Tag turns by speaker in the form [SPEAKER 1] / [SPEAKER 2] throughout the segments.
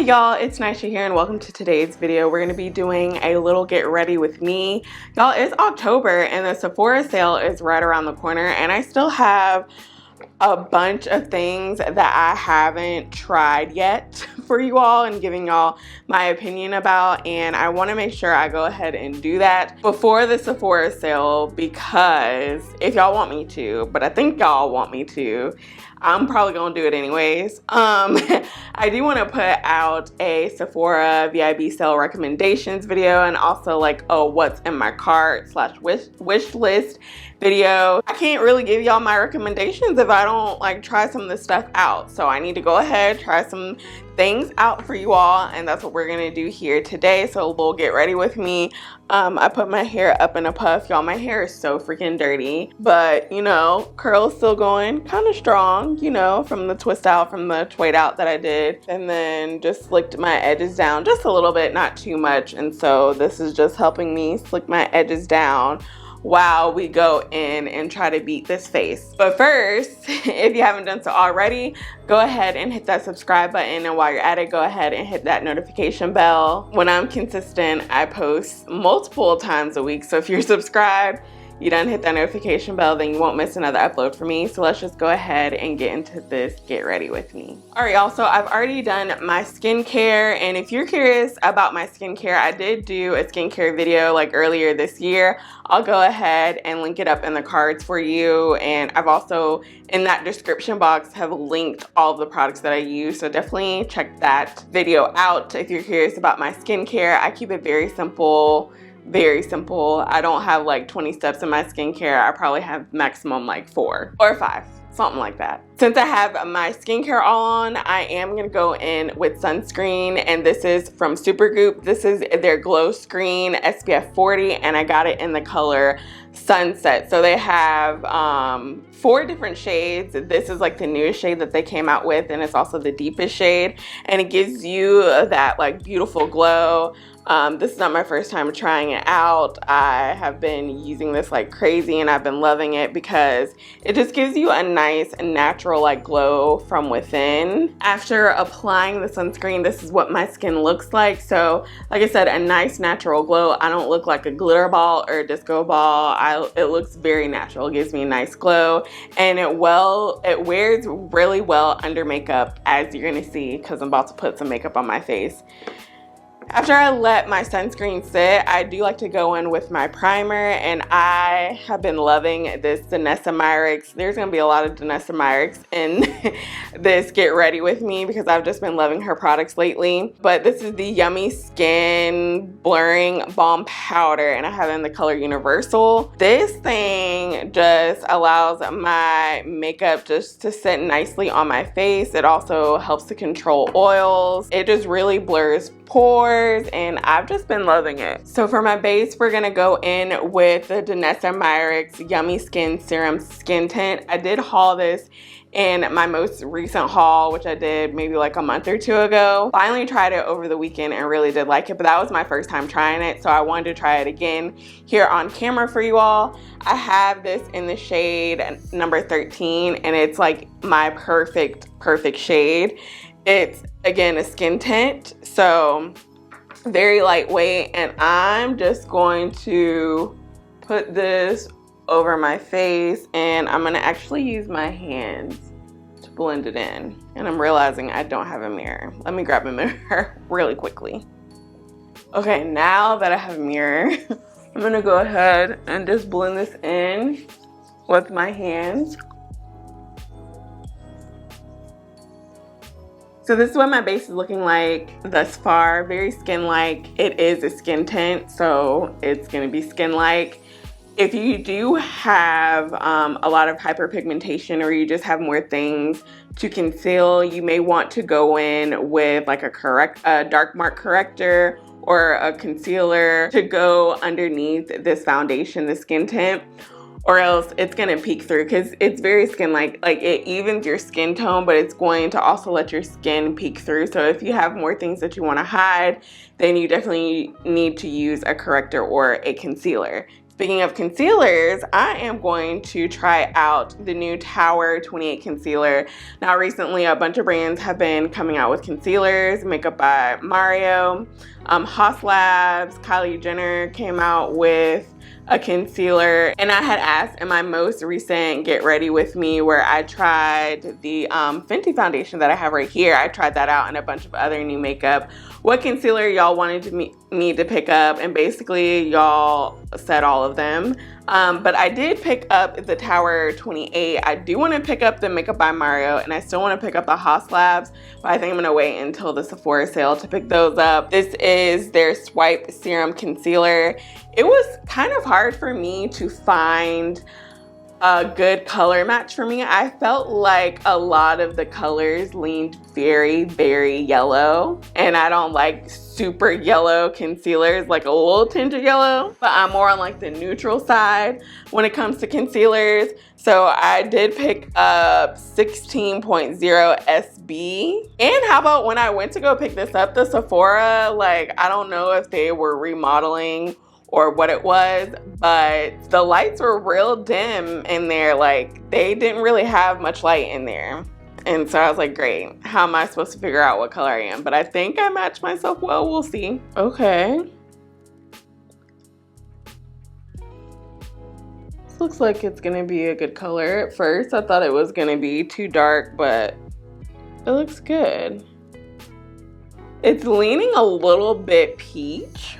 [SPEAKER 1] Hey y'all, it's Nisha here and welcome to today's video. We're going to be doing a little get ready with me. Y'all, it's October and the Sephora sale is right around the corner and I still have a bunch of things that I haven't tried yet for you all and giving y'all my opinion about, and I want to make sure I go ahead and do that before the Sephora sale because if y'all want me to, but I think y'all want me to, I'm probably gonna do it anyways. I do want to put out a Sephora VIB sale recommendations video and also like a what's in my cart / wish list video. I can't really give y'all my recommendations if I don't like try some of this stuff out. So I need to go ahead, try some things out for you all, and that's what we're gonna do here today. So we'll get ready with me. I put my hair up in a puff. Y'all, my hair is so freaking dirty, but you know, curl's still going kind of strong, you know, from the twist out, from the twade out that I did. And then just slicked my edges down just a little bit, not too much. And so this is just helping me slick my edges down while we go in and try to beat this face. But first, if you haven't done so already, go ahead and hit that subscribe button, and while you're at it, go ahead and hit that notification bell. When I'm consistent, I post multiple times a week, so if you're subscribed, you done hit that notification bell, then you won't miss another upload from me. So let's just go ahead and get into this get ready with me. All right, y'all, so I've already done my skincare, and if you're curious about my skincare, I did do a skincare video like earlier this year. I'll go ahead and link it up in the cards for you, and I've also in that description box have linked all of the products that I use, so definitely check that video out if you're curious about my skincare. I keep it very simple. Very simple. I don't have like 20 steps in my skincare. I probably have maximum like 4 or 5, something like that. Since I have my skincare all on, I am gonna go in with sunscreen, and this is from Supergoop. This is their Glow Screen SPF 40, and I got it in the color Sunset. So they have 4 different shades. This is like the newest shade that they came out with, and it's also the deepest shade, and it gives you that like beautiful glow. This is not my first time trying it out. I have been using this like crazy and I've been loving it because it just gives you a nice natural like glow from within. After applying the sunscreen, this is what my skin looks like. So like I said, a nice natural glow. I don't look like a glitter ball or a disco ball. It looks very natural. It gives me a nice glow, and it wears really well under makeup, as you're gonna see because I'm about to put some makeup on my face. After I let my sunscreen sit, I do like to go in with my primer, and I have been loving this Danessa Myricks. There's going to be a lot of Danessa Myricks in this Get Ready With Me because I've just been loving her products lately. But this is the Yummy Skin Blurring Balm Powder, and I have it in the color Universal. This thing just allows my makeup just to sit nicely on my face. It also helps to control oils. It just really blurs pores, and I've just been loving it. So for my base, we're gonna go in with the Danessa Myricks Yummy Skin Serum Skin Tint. I did haul this in my most recent haul, which I did maybe like a month or 2 ago. Finally tried it over the weekend and really did like it, but that was my first time trying it, so I wanted to try it again here on camera for you all. I have this in the shade number 13, and it's like my perfect shade. It's again a skin tint, so very lightweight, and I'm just going to put this over my face, and I'm gonna actually use my hands to blend it in. And I'm realizing I don't have a mirror. Let me grab a mirror really quickly. Okay, now that I have a mirror, I'm gonna go ahead and just blend this in with my hands. So this is what my base is looking like thus far. Very skin-like. It is a skin tint, so it's gonna be skin-like. If you do have a lot of hyperpigmentation, or you just have more things to conceal, you may want to go in with like a dark mark corrector or a concealer to go underneath this foundation, the skin tint, or else it's gonna peek through because it's very skin-like. Like it evens your skin tone, but it's going to also let your skin peek through. So if you have more things that you want to hide, then you definitely need to use a corrector or a concealer. Speaking of concealers, I am going to try out the new Tower 28 concealer. Now recently a bunch of brands have been coming out with concealers. Makeup by Mario, Haus Labs, Kylie Jenner came out with a concealer, and I had asked in my most recent Get Ready With Me where I tried the Fenty foundation that I have right here. I tried that out and a bunch of other new makeup. What concealer y'all wanted me to pick up, and basically y'all said all of them. But I did pick up the Tower 28. I do want to pick up the Makeup by Mario, and I still want to pick up the Haus Labs, but I think I'm going to wait until the Sephora sale to pick those up. This is their Swipe Serum Concealer. It was kind of hard for me to find a good color match for me. I felt like a lot of the colors leaned very, very yellow, and I don't like super yellow concealers, like a little tinge of yellow, but I'm more on like the neutral side when it comes to concealers. So I did pick up 16.0 SB. And how about when I went to go pick this up, the Sephora, like, I don't know if they were remodeling or what it was, but the lights were real dim in there. Like, they didn't really have much light in there. And so I was like, great, how am I supposed to figure out what color I am? But I think I matched myself well, we'll see. Okay. This looks like it's gonna be a good color. At first, I thought it was gonna be too dark, but it looks good. It's leaning a little bit peach,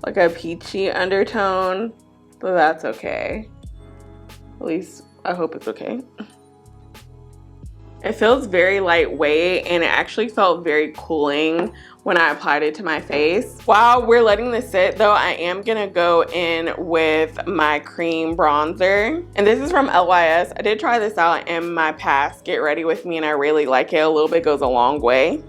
[SPEAKER 1] like a peachy undertone, but that's okay. At least I hope it's okay. It feels very lightweight, and it actually felt very cooling when I applied it to my face. While we're letting this sit though, I am gonna go in with my cream bronzer. And this is from LYS. I did try this out in my past Get Ready With Me, and I really like it. A little bit goes a long way.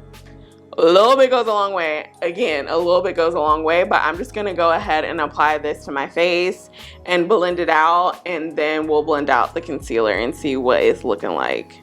[SPEAKER 1] A little bit goes a long way. Again, a little bit goes a long way, but I'm just gonna go ahead and apply this to my face and blend it out, and then we'll blend out the concealer and see what it's looking like.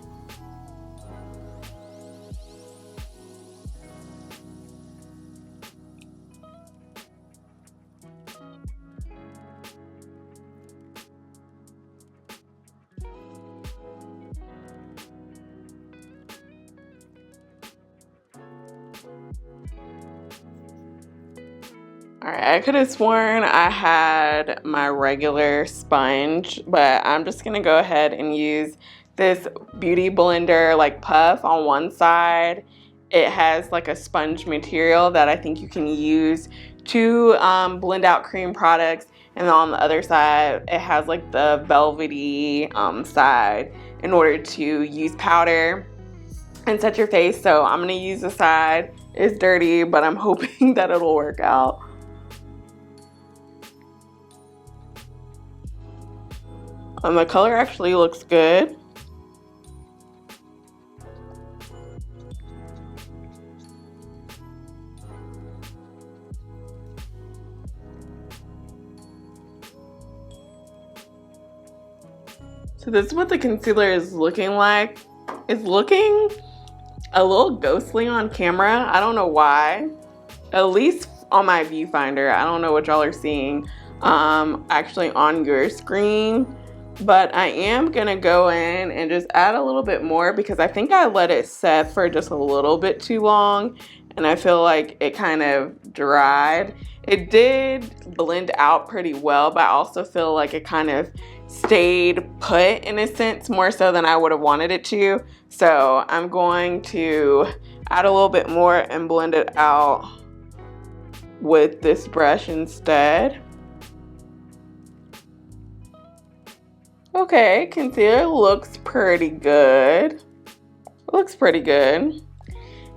[SPEAKER 1] All right, I could have sworn I had my regular sponge, but I'm just gonna go ahead and use this Beauty Blender like puff on one side. It has like a sponge material that I think you can use to blend out cream products, and then on the other side it has like the velvety side in order to use powder and set your face. So I'm gonna use the side. It's dirty, but I'm hoping that it'll work out. The color actually looks good. So this is what the concealer is looking like. It's looking a little ghostly on camera. I don't know why. At least on my viewfinder. I don't know what y'all are seeing actually on your screen. But I am gonna go in and just add a little bit more because I think I let it set for just a little bit too long, and I feel like it kind of dried. It did blend out pretty well, but I also feel like it kind of stayed put in a sense, more so than I would have wanted it to. So I'm going to add a little bit more and blend it out with this brush instead. Okay, concealer looks pretty good. It looks pretty good.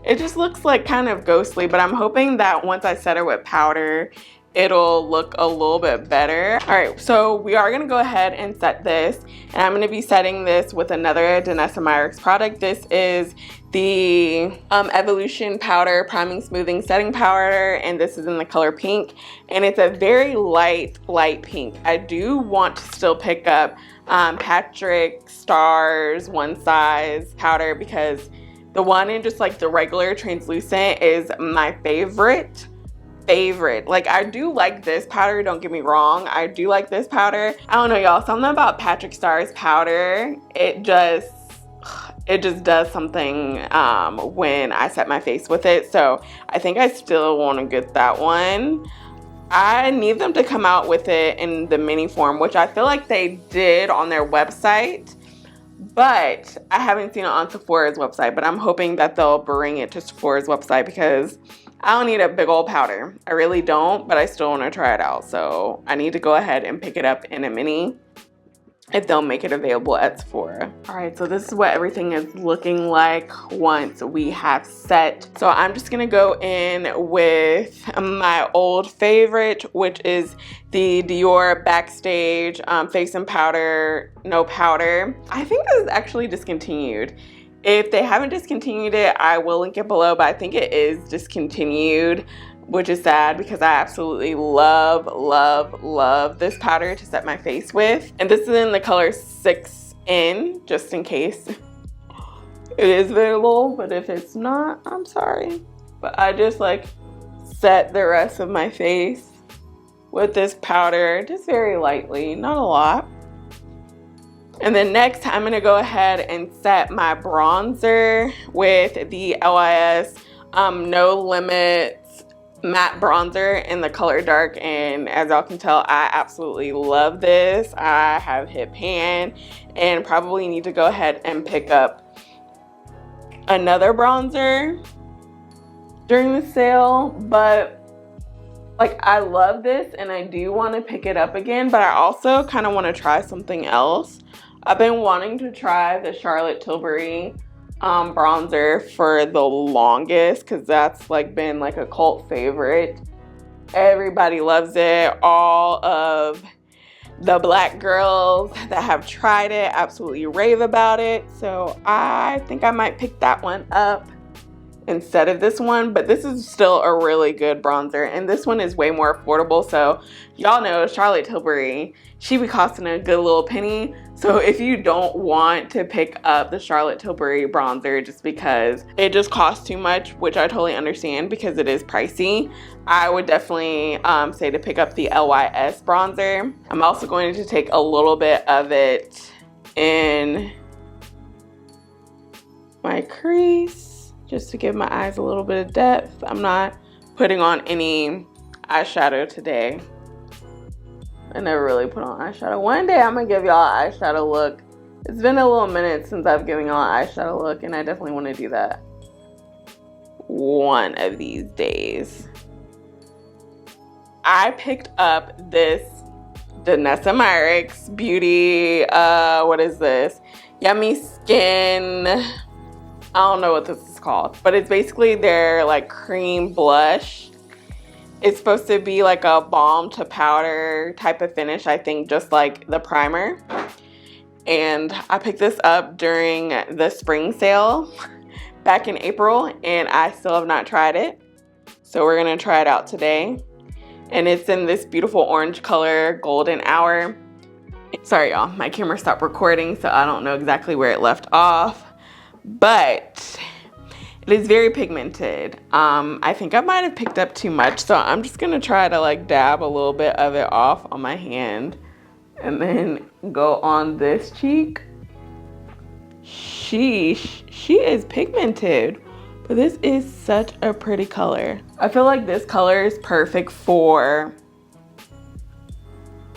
[SPEAKER 1] It just looks like kind of ghostly, but I'm hoping that once I set it with powder, it'll look a little bit better. All right, so we are gonna go ahead and set this, and I'm gonna be setting this with another Danessa Myricks product. This is the Evolution Powder Priming Smoothing Setting Powder, and this is in the color pink, and it's a very light pink. I do want to still pick up Patrick Starr's One Size powder because the one in just like the regular translucent is my favorite. favorite. Like, I do like this powder, don't get me wrong. I do like this powder. I don't know, y'all. Something about Patrick Starr's powder, it just does something when I set my face with it. So I think I still want to get that one. I need them to come out with it in the mini form, which I feel like they did on their website, but I haven't seen it on Sephora's website. But I'm hoping that they'll bring it to Sephora's website because I don't need a big old powder. I really don't, but I still want to try it out. So I need to go ahead and pick it up in a mini if they'll make it available at Sephora. All right, so this is what everything is looking like once we have set. So I'm just gonna go in with my old favorite, which is the Dior Backstage Face and Powder No Powder. I think this is actually discontinued. If they haven't discontinued it, I will link it below, but I think it is discontinued, which is sad because I absolutely love, love, love this powder to set my face with. And this is in the color 6N, just in case it is available, but if it's not, I'm sorry. But I just like set the rest of my face with this powder, just very lightly, not a lot. And then next, I'm gonna go ahead and set my bronzer with the LYS No Limits matte bronzer in the color dark. And as y'all can tell, I absolutely love this. I have hit pan and probably need to go ahead and pick up another bronzer during the sale, but like, I love this and I do want to pick it up again, but I also kind of want to try something else. I've been wanting to try the Charlotte Tilbury bronzer for the longest because that's like been like a cult favorite. Everybody loves it. All of the black girls that have tried it absolutely rave about it. So I think I might pick that one up instead of this one, but this is still a really good bronzer, and this one is way more affordable. So y'all know Charlotte Tilbury, she be costing a good little penny. So if you don't want to pick up the Charlotte Tilbury bronzer just because it just costs too much, which I totally understand because it is pricey, I would definitely say to pick up the LYS bronzer. I'm also going to take a little bit of it in my crease, just to give my eyes a little bit of depth. I'm not putting on any eyeshadow today. I never really put on eyeshadow. One day I'm gonna give y'all an eyeshadow look. It's been a little minute since I've given y'all an eyeshadow look, and I definitely want to do that one of these days. I picked up this Danessa Myricks Beauty, what is this? Yummy Skin. I don't know what this is called, but it's basically their like cream blush. It's supposed to be like a balm to powder type of finish, I think, just like the primer. And I picked this up during the spring sale back in April, and I still have not tried it. So we're gonna try it out today. And it's in this beautiful orange color, Golden Hour. Sorry y'all, my camera stopped recording, so I don't know exactly where it left off. But it is very pigmented. I think I might have picked up too much, so I'm just gonna try to like dab a little bit of it off on my hand and then go on this cheek. Sheesh, she is pigmented, but this is such a pretty color. I feel like this color is perfect for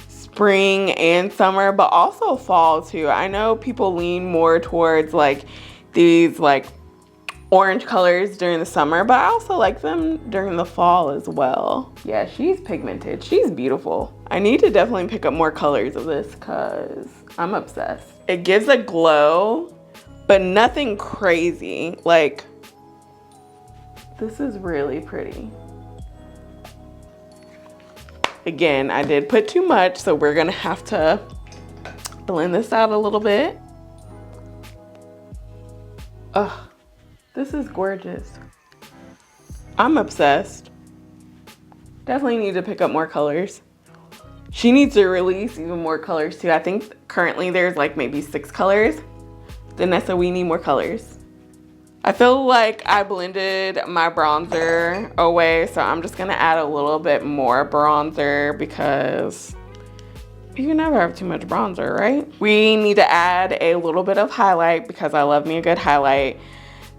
[SPEAKER 1] spring and summer, but also fall too. I know people lean more towards like these like orange colors during the summer, but I also like them during the fall as well. Yeah, she's pigmented. She's beautiful. I need to definitely pick up more colors of this because I'm obsessed. It gives a glow, but nothing crazy. Like, this is really pretty. Again, I did put too much, so we're gonna have to blend this out a little bit. Ugh, this is gorgeous. I'm obsessed. Definitely need to pick up more colors. She needs to release even more colors too. I think currently there's like maybe 6 colors. Danessa, we need more colors. I feel like I blended my bronzer away, so I'm just gonna add a little bit more bronzer because you never have too much bronzer, right? We need to add a little bit of highlight because I love me a good highlight.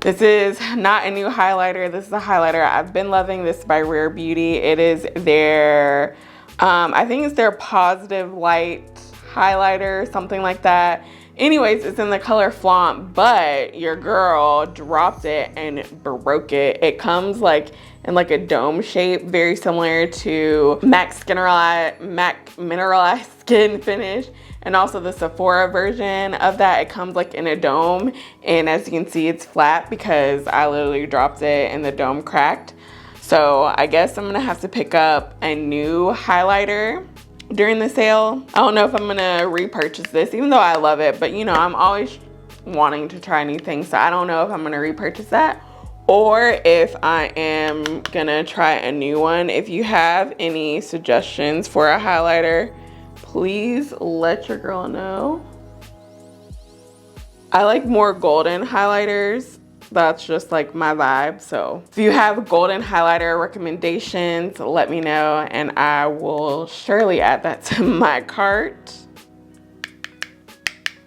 [SPEAKER 1] This is not a new highlighter. This is a highlighter I've been loving. This is by Rare Beauty. It is their, I think it's their Positive Light highlighter, something like that. Anyways, it's in the color Flaunt, but your girl dropped it and broke it. It comes like in like a dome shape, very similar to MAC Mineralized Skin Finish. And also the Sephora version of that, it comes like in a dome. And as you can see, it's flat because I literally dropped it and the dome cracked. So I guess I'm gonna have to pick up a new highlighter during the sale. I don't know if I'm gonna repurchase this, even though I love it, but you know, I'm always wanting to try new things. So I don't know if I'm gonna repurchase that or if I am gonna try a new one. If you have any suggestions for a highlighter, please let your girl know. I like more golden highlighters. That's just like my vibe. So if you have golden highlighter recommendations, let me know and I will surely add that to my cart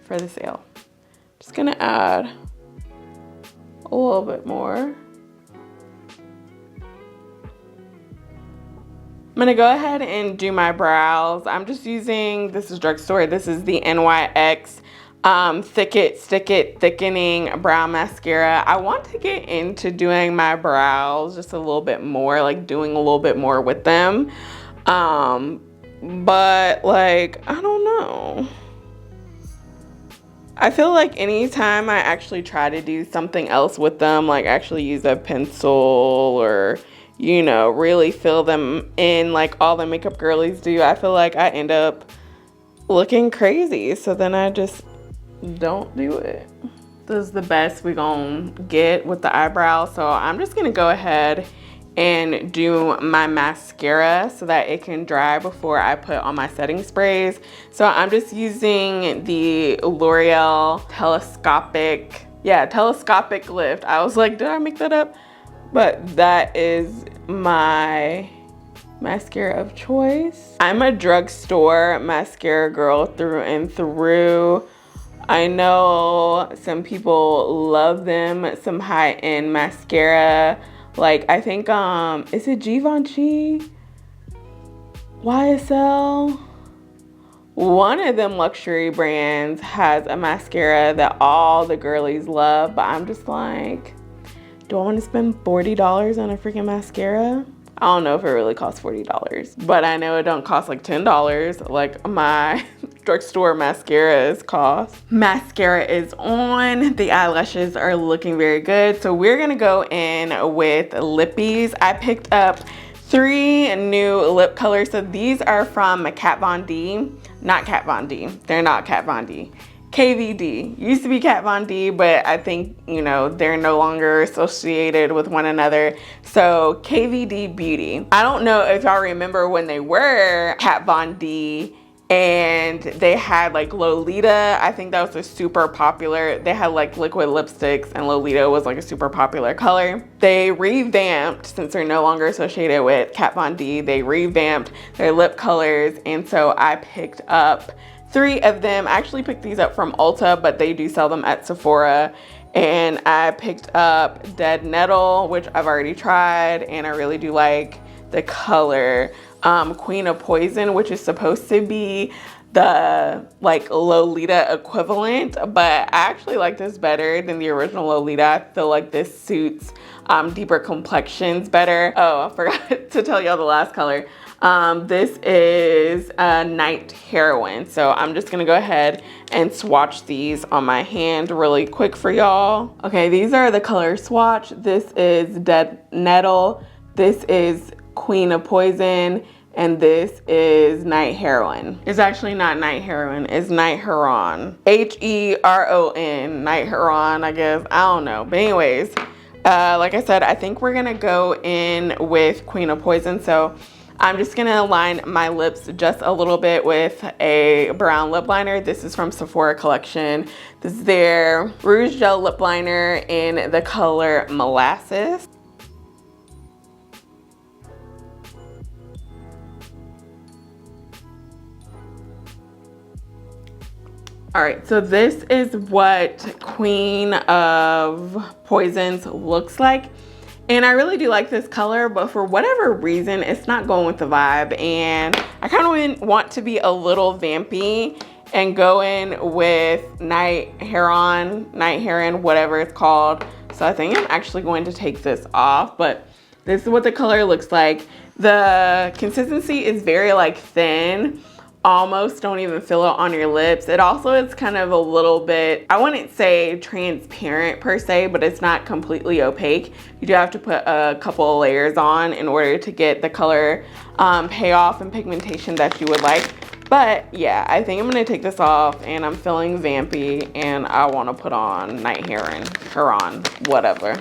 [SPEAKER 1] for the sale. Just gonna add a little bit more. I'm gonna go ahead and do my brows. I'm just using, this is drugstore, this is the NYX Thick It, Stick It Thickening Brow Mascara. I want to get into doing my brows just a little bit more, like doing a little bit more with them. But like, I don't know. I feel like anytime I actually try to do something else with them, like actually use a pencil or, you know, really fill them in like all the makeup girlies do, I feel like I end up looking crazy. So then I just don't do it. This is the best we gonna get with the eyebrow. So I'm just gonna go ahead and do my mascara so that it can dry before I put on my setting sprays. So I'm just using the L'Oreal telescopic lift. I was like, did I make that up? But that is my mascara of choice. I'm a drugstore mascara girl through and through. I know some people love them, some high-end mascara. Like I think, is it Givenchy? YSL? One of them luxury brands has a mascara that all the girlies love, but I'm just like, do I want to spend $40 on a freaking mascara? I don't know if it really costs $40, but I know it don't cost like $10 like my drugstore mascaras cost. Mascara is on. The eyelashes are looking very good. So we're gonna go in with lippies. I picked up 3 new lip colors. So these are from Kat Von D. Not Kat Von D. They're not Kat Von D. KVD. Used to be Kat Von D, but I think, you know, they're no longer associated with one another. So KVD Beauty. I don't know if y'all remember when they were Kat Von D and they had like Lolita. I think that was a super popular, they had like liquid lipsticks and Lolita was like a super popular color. They revamped, since they're no longer associated with Kat Von D, they revamped their lip colors. And so I picked up 3 of them. I actually picked these up from Ulta, but they do sell them at Sephora. And I picked up Dead Nettle, which I've already tried, and I really do like the color. Queen of Poison, which is supposed to be the like Lolita equivalent, but I actually like this better than the original Lolita. I feel like this suits deeper complexions better. Oh, I forgot to tell y'all the last color. This is Night Heroine. So I'm just gonna go ahead and swatch these on my hand really quick for y'all. Okay, these are the color swatch. This is Dead Nettle. This is Queen of Poison. And this is Night Heroine. It's actually not Night Heroine, it's Night Heron. H-E-R-O-N, Night Heron, I guess. I don't know. But anyways, like I said, I think we're gonna go in with Queen of Poison. So I'm just gonna line my lips just a little bit with a brown lip liner. This is from Sephora collection. This is their Rouge Gel Lip Liner in the color Molasses. All right, so this is what Queen of Poisons looks like. And I really do like this color, but for whatever reason, it's not going with the vibe. And I kind of want to be a little vampy and go in with Night Heron, whatever it's called. So I think I'm actually going to take this off, but this is what the color looks like. The consistency is very like thin. Almost don't even feel it on your lips. It also is kind of a little bit, I wouldn't say transparent per se, but it's not completely opaque. You do have to put a couple of layers on in order to get the color payoff and pigmentation that you would like. But yeah, I think I'm gonna take this off and I'm feeling vampy and I wanna put on Night Heron, whatever.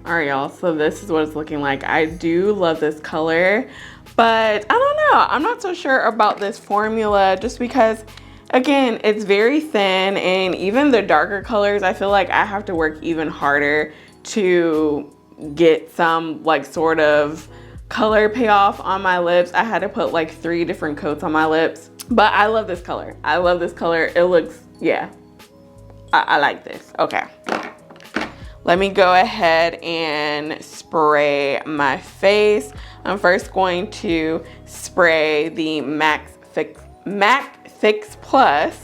[SPEAKER 1] All right, y'all, so this is what it's looking like. I do love this color, but I don't know. I'm not so sure about this formula just because, again, it's very thin, and even the darker colors, I feel like I have to work even harder to get some like sort of color payoff on my lips. I had to put like 3 different coats on my lips, but I love this color. I love this color. It looks, yeah, I like this. Okay. Let me go ahead and spray my face. I'm first going to spray the MAC Fix Plus.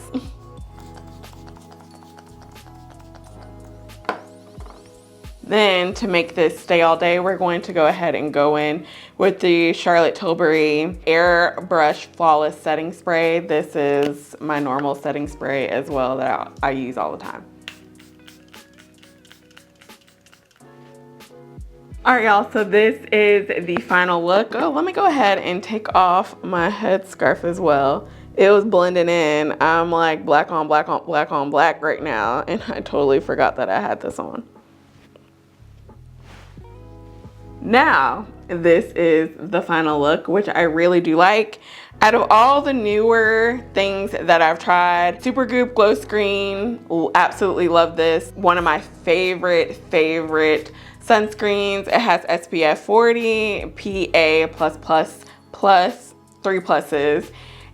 [SPEAKER 1] Then to make this stay all day, we're going to go ahead and go in with the Charlotte Tilbury Airbrush Flawless Setting Spray. This is my normal setting spray as well that I use all the time. All right, y'all, so this is the final look. Oh, let me go ahead and take off my headscarf as well. It was blending in. I'm like black on black on black on black right now, and I totally forgot that I had this on. Now, this is the final look, which I really do like. Out of all the newer things that I've tried, Supergoop Glow Screen, absolutely love this. One of my favorite sunscreens. It has SPF 40, PA+++, 3 pluses,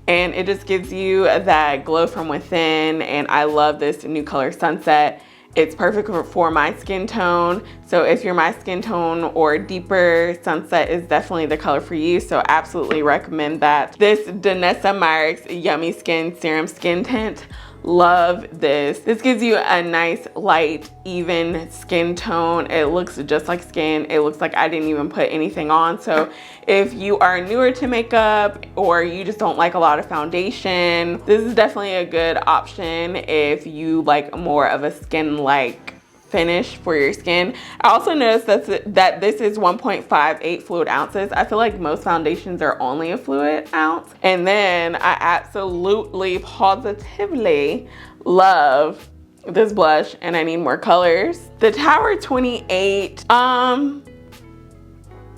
[SPEAKER 1] and it just gives you that glow from within, and I love this new color Sunset. It's perfect for my skin tone. So if you're my skin tone or deeper, Sunset is definitely the color for you. So absolutely recommend that. This Danessa Myricks Yummy Skin Serum Skin Tint. Love this. This gives you a nice, light, even skin tone. It looks just like skin. It looks like I didn't even put anything on. So if you are newer to makeup or you just don't like a lot of foundation, this is definitely a good option if you like more of a skin-like finish for your skin. I also noticed that this is 1.58 fluid ounces. I feel like most foundations are only a fluid ounce. And then I absolutely, positively love this blush, and I need more colors. The Tower 28,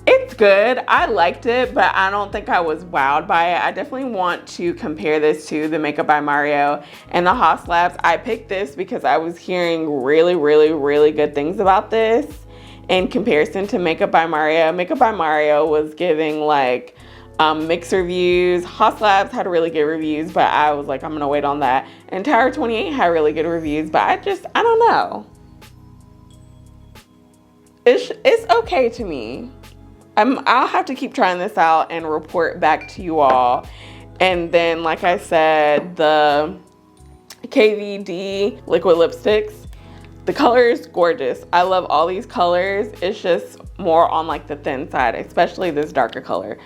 [SPEAKER 1] it's good. I liked it, but I don't think I was wowed by it. I definitely want to compare this to the Makeup by Mario and the Haus Labs. I picked this because I was hearing really good things about this in comparison to Makeup by Mario. Makeup by Mario was giving like mixed reviews. Haus Labs had really good reviews, but I was like, I'm gonna wait on that. And Tower 28 had really good reviews, but I don't know. It's okay to me. I'll have to keep trying this out and report back to you all. And then, like I said, the KVD liquid lipsticks, the color is gorgeous. I love all these colors. It's just more on like the thin side, especially this darker color.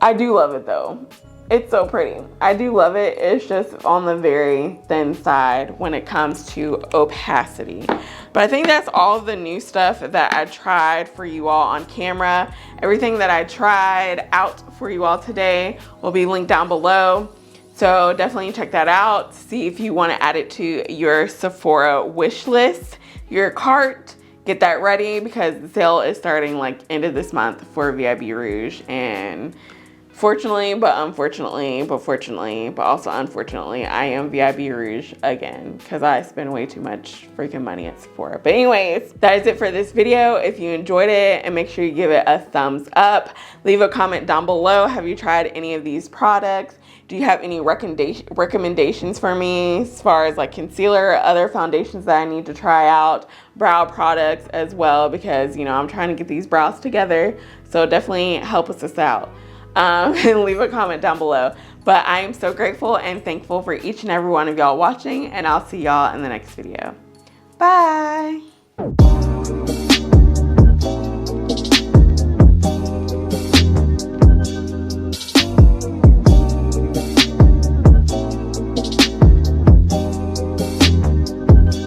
[SPEAKER 1] I do love it though. It's so pretty. I do love it. It's just on the very thin side when it comes to opacity. But I think that's all the new stuff that I tried for you all on camera. Everything that I tried out for you all today will be linked down below. So definitely check that out. See if you want to add it to your Sephora wish list, your cart. Get that ready because the sale is starting like end of this month for VIB Rouge. And fortunately, but unfortunately, but fortunately, but also unfortunately, I am VIB Rouge again because I spend way too much freaking money at Sephora. But anyways, that is it for this video. If you enjoyed it, and make sure you give it a thumbs up. Leave a comment down below. Have you tried any of these products? Do you have any recommendations for me as far as like concealer or other foundations that I need to try out? Brow products as well, because, you know, I'm trying to get these brows together. So definitely help us out. And leave a comment down below. But I am so grateful and thankful for each and every one of y'all watching, and I'll see y'all in the next video. Bye.